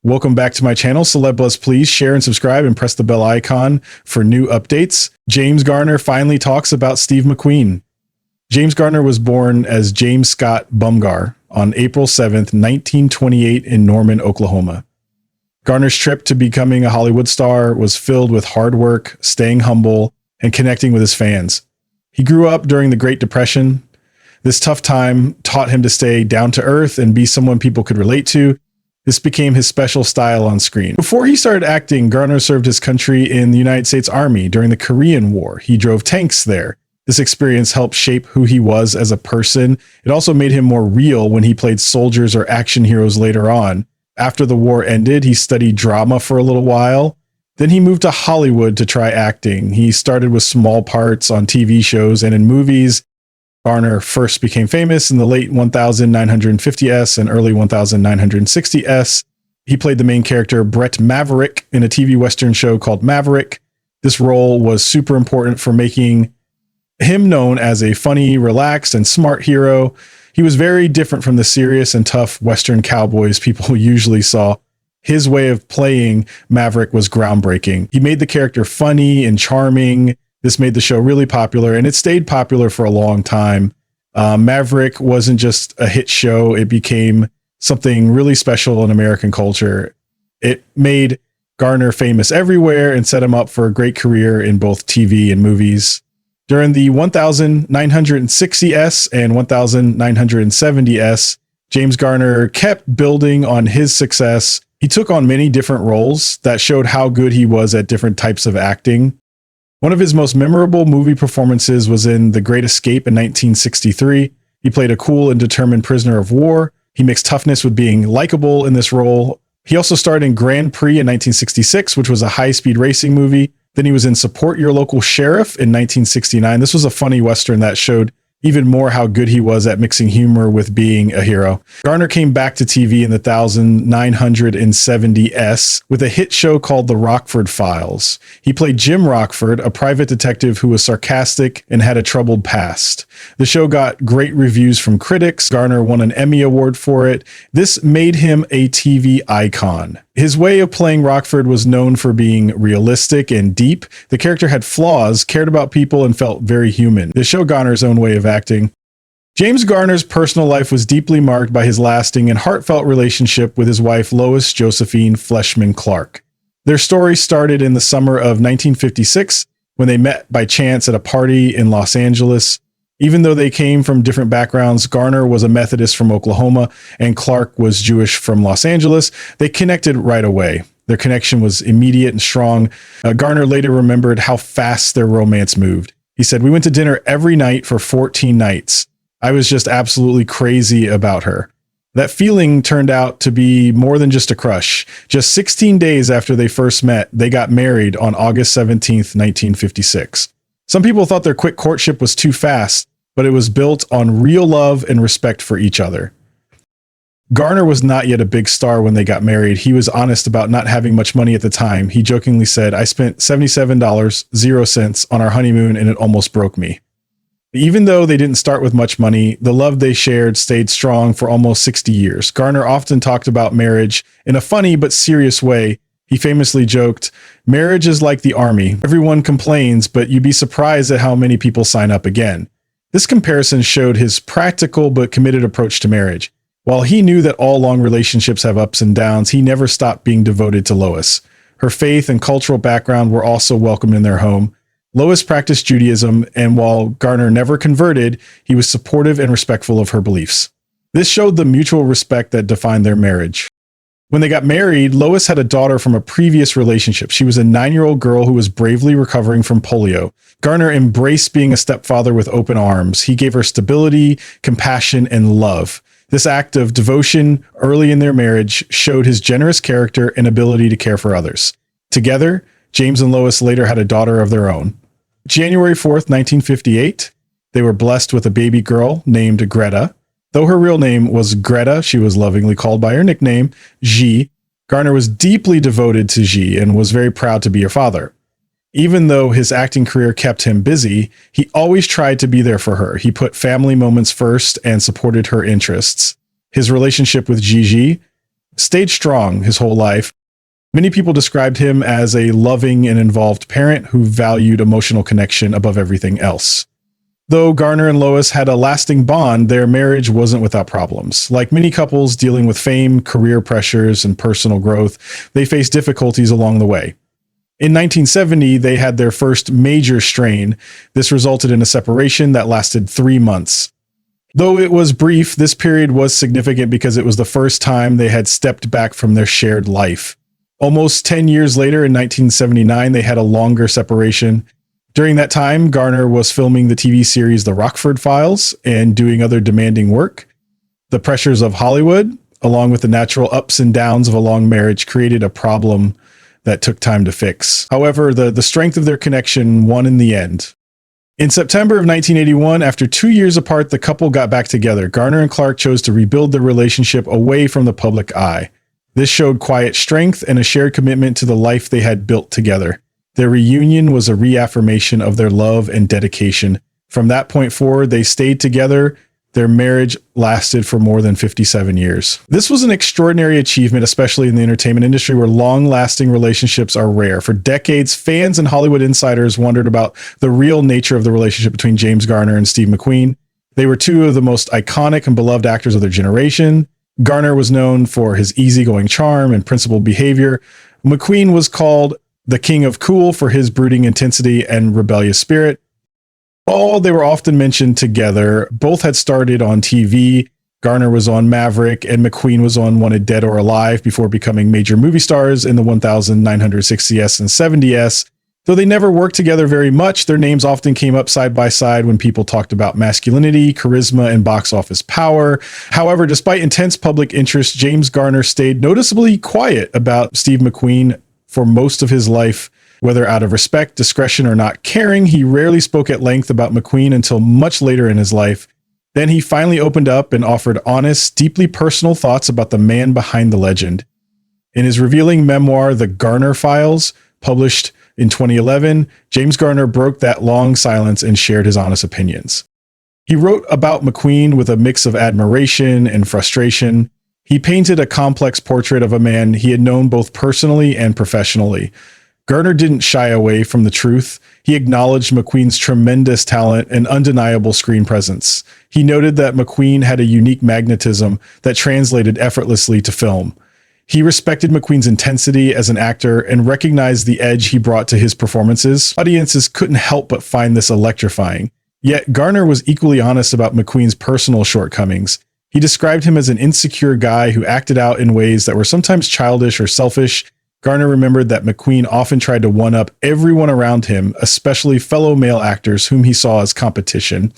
Welcome back to my channel. Celeb Buzz, please share and subscribe and press the bell icon for new updates. James Garner finally talks about Steve McQueen. James Garner was born as James Scott Bumgar on April 7th, 1928 in Norman, Oklahoma. Garner's trip to becoming a Hollywood star was filled with hard work, staying humble, and connecting with his fans. He grew up during the Great Depression. This tough time taught him to stay down to earth and be someone people could relate to. This became his special style on screen. Before he started acting, Garner served his country in the United States Army during the Korean War. He drove tanks there. This experience helped shape who he was as a person. It also made him more real when he played soldiers or action heroes later on. After the war ended, he studied drama for a little while. Then he moved to Hollywood to try acting. He started with small parts on TV shows and in movies. Garner first became famous in the late 1950s and early 1960s. He played the main character Brett Maverick in a TV Western show called Maverick. This role was super important for making him known as a funny, relaxed, and smart hero. He was very different from the serious and tough Western cowboys people usually saw. His way of playing Maverick was groundbreaking. He made the character funny and charming. This made the show really popular, and it stayed popular for a long time. Maverick wasn't just a hit show. It became something really special in American culture. It made Garner famous everywhere and set him up for a great career in both TV and movies. During the 1960s and 1970s, James Garner kept building on his success. He took on many different roles that showed how good he was at different types of acting. One of his most memorable movie performances was in The Great Escape in 1963. He played a cool and determined prisoner of war. He mixed toughness with being likable in this role. He also starred in Grand Prix in 1966, which was a high-speed racing movie. Then he was in Support Your Local Sheriff in 1969. This was a funny Western that showed even more how good he was at mixing humor with being a hero. Garner came back to TV in the 1970s with a hit show called The Rockford Files. He played Jim Rockford, a private detective who was sarcastic and had a troubled past. The show got great reviews from critics. Garner won an Emmy Award for it. This made him a TV icon. His way of playing Rockford was known for being realistic and deep. The character had flaws, cared about people, and felt very human. This showed Garner's own way of acting. James Garner's personal life was deeply marked by his lasting and heartfelt relationship with his wife, Lois Josephine Fleshman Clark. Their story started in the summer of 1956 when they met by chance at a party in Los Angeles. Even though they came from different backgrounds, Garner was a Methodist from Oklahoma and Clark was Jewish from Los Angeles. They connected right away. Their connection was immediate and strong. Garner later remembered how fast their romance moved. He said, "We went to dinner every night for 14 nights. I was just absolutely crazy about her." That feeling turned out to be more than just a crush. Just 16 days after they first met, they got married on August 17th, 1956. Some people thought their quick courtship was too fast, but it was built on real love and respect for each other. Garner was not yet a big star when they got married. He was honest about not having much money at the time. He jokingly said, "I spent $77.00 on our honeymoon and it almost broke me." Even though they didn't start with much money, the love they shared stayed strong for almost 60 years. Garner often talked about marriage in a funny but serious way. He famously joked, "Marriage is like the army. Everyone complains, but you'd be surprised at how many people sign up again." This comparison showed his practical but committed approach to marriage. While he knew that all long relationships have ups and downs, he never stopped being devoted to Lois. Her faith and cultural background were also welcomed in their home. Lois practiced Judaism, and while Garner never converted, he was supportive and respectful of her beliefs. This showed the mutual respect that defined their marriage. When they got married, Lois had a daughter from a previous relationship. She was a 9-year-old girl who was bravely recovering from polio. Garner embraced being a stepfather with open arms. He gave her stability, compassion, and love. This act of devotion early in their marriage showed his generous character and ability to care for others. Together, James and Lois later had a daughter of their own. January 4th, 1958, they were blessed with a baby girl named Greta. Though her real name was Greta, she was lovingly called by her nickname, G. Garner was deeply devoted to G and was very proud to be her father. Even though his acting career kept him busy, he always tried to be there for her. He put family moments first and supported her interests. His relationship with Gigi stayed strong his whole life. Many people described him as a loving and involved parent who valued emotional connection above everything else. Though Garner and Lois had a lasting bond, their marriage wasn't without problems. Like many couples dealing with fame, career pressures, and personal growth, they faced difficulties along the way. In 1970, they had their first major strain. This resulted in a separation that lasted 3 months. Though it was brief, this period was significant because it was the first time they had stepped back from their shared life. Almost 10 years later, in 1979, they had a longer separation. During that time, Garner was filming the TV series The Rockford Files and doing other demanding work. The pressures of Hollywood, along with the natural ups and downs of a long marriage, created a problem that took time to fix. However, the strength of their connection won in the end. In September of 1981, after 2 years apart, the couple got back together. Garner and Clark chose to rebuild their relationship away from the public eye. This showed quiet strength and a shared commitment to the life they had built together. Their reunion was a reaffirmation of their love and dedication. From that point forward, they stayed together. Their marriage lasted for more than 57 years. This was an extraordinary achievement, especially in the entertainment industry where long-lasting relationships are rare. For decades, fans and Hollywood insiders wondered about the real nature of the relationship between James Garner and Steve McQueen. They were two of the most iconic and beloved actors of their generation. Garner was known for his easygoing charm and principled behavior. McQueen was called the King of Cool for his brooding intensity and rebellious spirit. They were often mentioned together. Both had started on TV. Garner was on Maverick and McQueen was on Wanted Dead or Alive before becoming major movie stars in the 1960s and 70s. Though they never worked together very much, their names often came up side by side when people talked about masculinity, charisma, and box office power. However, despite intense public interest, James Garner stayed noticeably quiet about Steve McQueen for most of his life. Whether out of respect, discretion, or not caring, he rarely spoke at length about McQueen until much later in his life. Then he finally opened up and offered honest, deeply personal thoughts about the man behind the legend. In his revealing memoir, The Garner Files, published in 2011, James Garner broke that long silence and shared his honest opinions. He wrote about McQueen with a mix of admiration and frustration. He painted a complex portrait of a man he had known both personally and professionally. Garner didn't shy away from the truth. He acknowledged McQueen's tremendous talent and undeniable screen presence. He noted that McQueen had a unique magnetism that translated effortlessly to film. He respected McQueen's intensity as an actor and recognized the edge he brought to his performances. Audiences couldn't help but find this electrifying. Yet Garner was equally honest about McQueen's personal shortcomings. He described him as an insecure guy who acted out in ways that were sometimes childish or selfish. Garner remembered that McQueen often tried to one-up everyone around him, especially fellow male actors whom he saw as competition.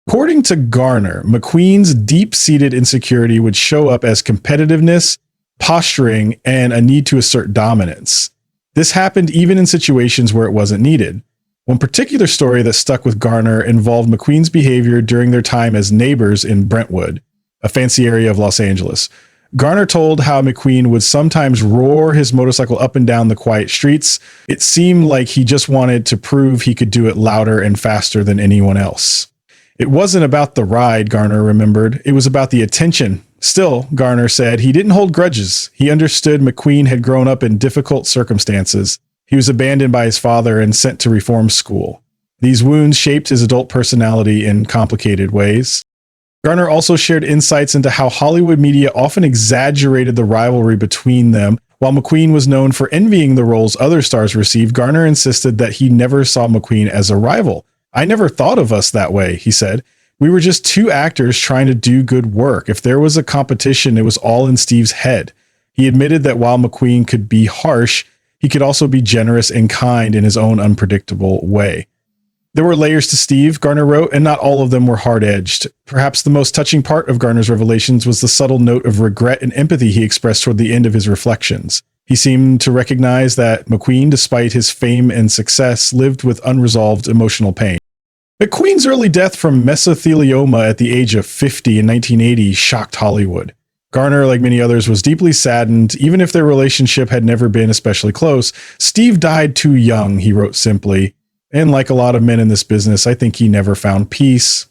According to Garner, McQueen's deep-seated insecurity would show up as competitiveness, posturing, and a need to assert dominance. This happened even in situations where it wasn't needed. One particular story that stuck with Garner involved McQueen's behavior during their time as neighbors in Brentwood, a fancy area of Los Angeles. Garner told how McQueen would sometimes roar his motorcycle up and down the quiet streets. It seemed like he just wanted to prove he could do it louder and faster than anyone else. It wasn't about the ride, Garner remembered. It was about the attention. Still, Garner said, he didn't hold grudges. He understood McQueen had grown up in difficult circumstances. He was abandoned by his father and sent to reform school. These wounds shaped his adult personality in complicated ways. Garner also shared insights into how Hollywood media often exaggerated the rivalry between them. While McQueen was known for envying the roles other stars received, Garner insisted that he never saw McQueen as a rival. "I never thought of us that way," he said. "We were just two actors trying to do good work. If there was a competition, it was all in Steve's head." He admitted that while McQueen could be harsh, he could also be generous and kind in his own unpredictable way. There were layers to Steve, Garner wrote, and not all of them were hard-edged. Perhaps the most touching part of Garner's revelations was the subtle note of regret and empathy he expressed toward the end of his reflections. He seemed to recognize that McQueen, despite his fame and success, lived with unresolved emotional pain. McQueen's early death from mesothelioma at the age of 50 in 1980 shocked Hollywood. Garner, like many others, was deeply saddened, even if their relationship had never been especially close. "Steve died too young," he wrote simply. "And like a lot of men in this business, I think he never found peace."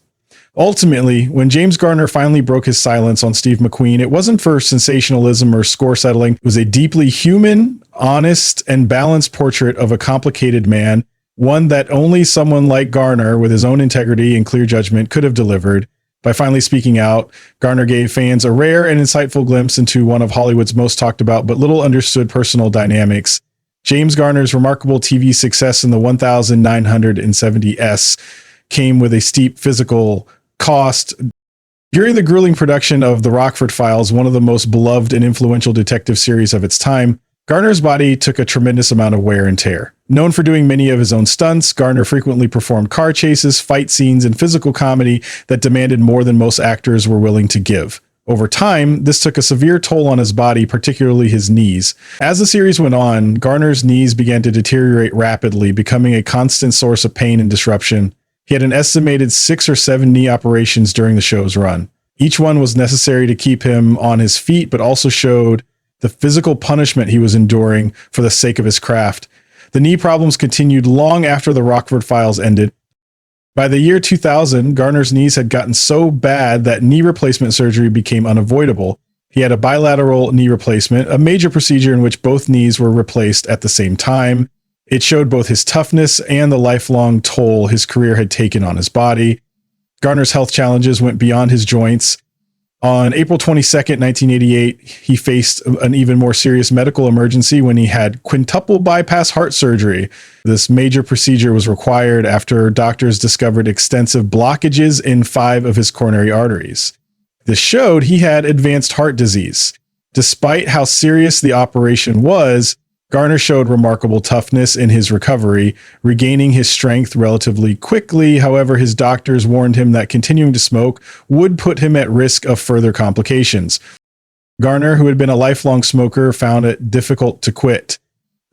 Ultimately, when James Garner finally broke his silence on Steve McQueen, it wasn't for sensationalism or score settling. It was a deeply human, honest, and balanced portrait of a complicated man, one that only someone like Garner, with his own integrity and clear judgment, could have delivered. By finally speaking out, Garner gave fans a rare and insightful glimpse into one of Hollywood's most talked about but little understood personal dynamics. James Garner's remarkable TV success in the 1970s came with a steep physical cost. During the grueling production of The Rockford Files, one of the most beloved and influential detective series of its time, Garner's body took a tremendous amount of wear and tear. Known for doing many of his own stunts, Garner frequently performed car chases, fight scenes, and physical comedy that demanded more than most actors were willing to give. Over time, this took a severe toll on his body, particularly his knees. As the series went on, Garner's knees began to deteriorate rapidly, becoming a constant source of pain and disruption. He had an estimated 6 or 7 knee operations during the show's run. Each one was necessary to keep him on his feet, but also showed the physical punishment he was enduring for the sake of his craft. The knee problems continued long after the Rockford Files ended. By the year 2000, Garner's knees had gotten so bad that knee replacement surgery became unavoidable. He had a bilateral knee replacement, a major procedure in which both knees were replaced at the same time. It showed both his toughness and the lifelong toll his career had taken on his body. Garner's health challenges went beyond his joints. On April 22nd, 1988, he faced an even more serious medical emergency when he had quintuple bypass heart surgery. This major procedure was required after doctors discovered extensive blockages in 5 of his coronary arteries. This showed he had advanced heart disease. Despite how serious the operation was, Garner showed remarkable toughness in his recovery, regaining his strength relatively quickly. However, his doctors warned him that continuing to smoke would put him at risk of further complications. Garner, who had been a lifelong smoker, found it difficult to quit.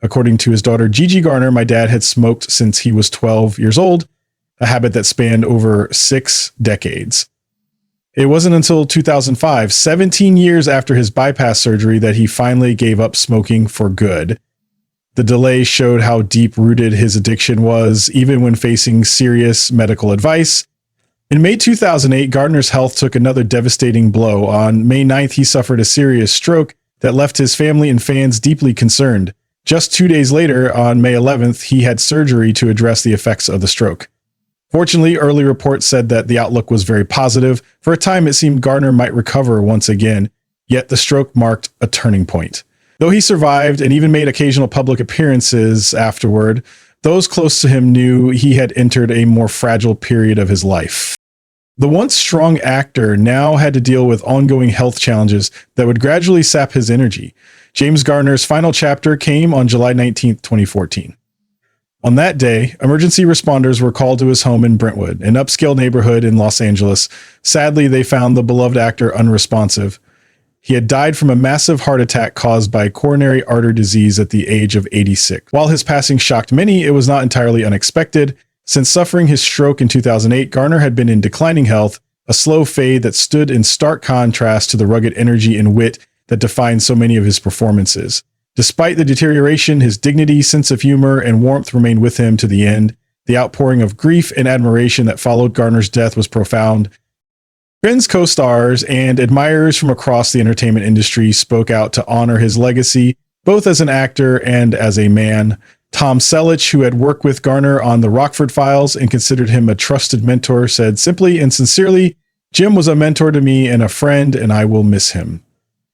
According to his daughter Gigi Garner, "My dad had smoked since he was 12 years old, a habit that spanned over 6 decades. It wasn't until 2005, 17 years after his bypass surgery, that he finally gave up smoking for good. The delay showed how deep-rooted his addiction was, even when facing serious medical advice. In May 2008, Garner's health took another devastating blow. On May 9th, he suffered a serious stroke that left his family and fans deeply concerned. Just 2 days later, on May 11th, he had surgery to address the effects of the stroke. Fortunately, early reports said that the outlook was very positive. For a time, it seemed Garner might recover once again, yet the stroke marked a turning point. Though he survived and even made occasional public appearances afterward, those close to him knew he had entered a more fragile period of his life. The once strong actor now had to deal with ongoing health challenges that would gradually sap his energy. James Garner's final chapter came on July 19, 2014. On that day, emergency responders were called to his home in Brentwood, an upscale neighborhood in Los Angeles. Sadly, they found the beloved actor unresponsive. He had died from a massive heart attack caused by coronary artery disease at the age of 86. While his passing shocked many, it was not entirely unexpected. Since suffering his stroke in 2008, Garner had been in declining health, a slow fade that stood in stark contrast to the rugged energy and wit that defined so many of his performances. Despite the deterioration, his dignity, sense of humor, and warmth remained with him to the end. The outpouring of grief and admiration that followed Garner's death was profound. Friends, co-stars, and admirers from across the entertainment industry spoke out to honor his legacy, both as an actor and as a man. Tom Selleck, who had worked with Garner on The Rockford Files and considered him a trusted mentor, said simply and sincerely, "Jim was a mentor to me and a friend, and I will miss him."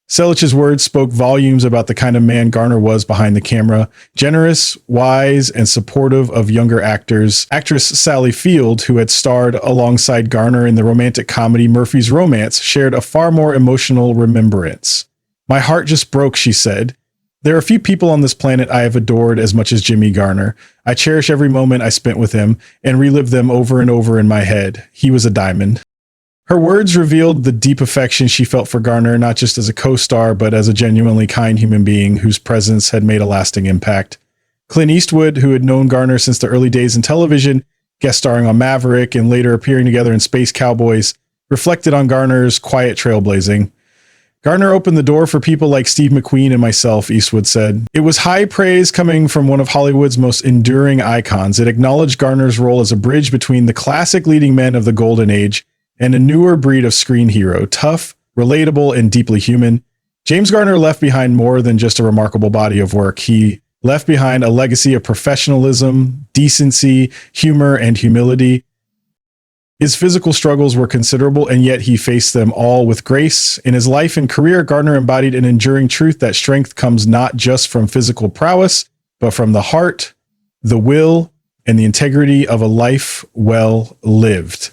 Selleck's words spoke volumes about the kind of man Garner was behind the camera: generous, wise, and supportive of younger actors. Actress Sally Field, who had starred alongside Garner in the romantic comedy Murphy's Romance, shared a far more emotional remembrance. "My heart just broke," she said. "There are few people on this planet I have adored as much as Jimmy Garner. I cherish every moment I spent with him and relive them over and over in my head. He was a diamond." Her words revealed the deep affection she felt for Garner, not just as a co-star, but as a genuinely kind human being whose presence had made a lasting impact. Clint Eastwood, who had known Garner since the early days in television, guest starring on Maverick and later appearing together in Space Cowboys, reflected on Garner's quiet trailblazing. "Garner opened the door for people like Steve McQueen and myself," Eastwood said. "It was high praise coming from one of Hollywood's most enduring icons. It acknowledged Garner's role as a bridge between the classic leading men of the golden age and a newer breed of screen hero, tough, relatable, and deeply human. James Garner left behind more than just a remarkable body of work. He left behind a legacy of professionalism, decency, humor, and humility. His physical struggles were considerable, and yet he faced them all with grace. In his life and career, Garner embodied an enduring truth that strength comes not just from physical prowess, but from the heart, the will, and the integrity of a life well lived.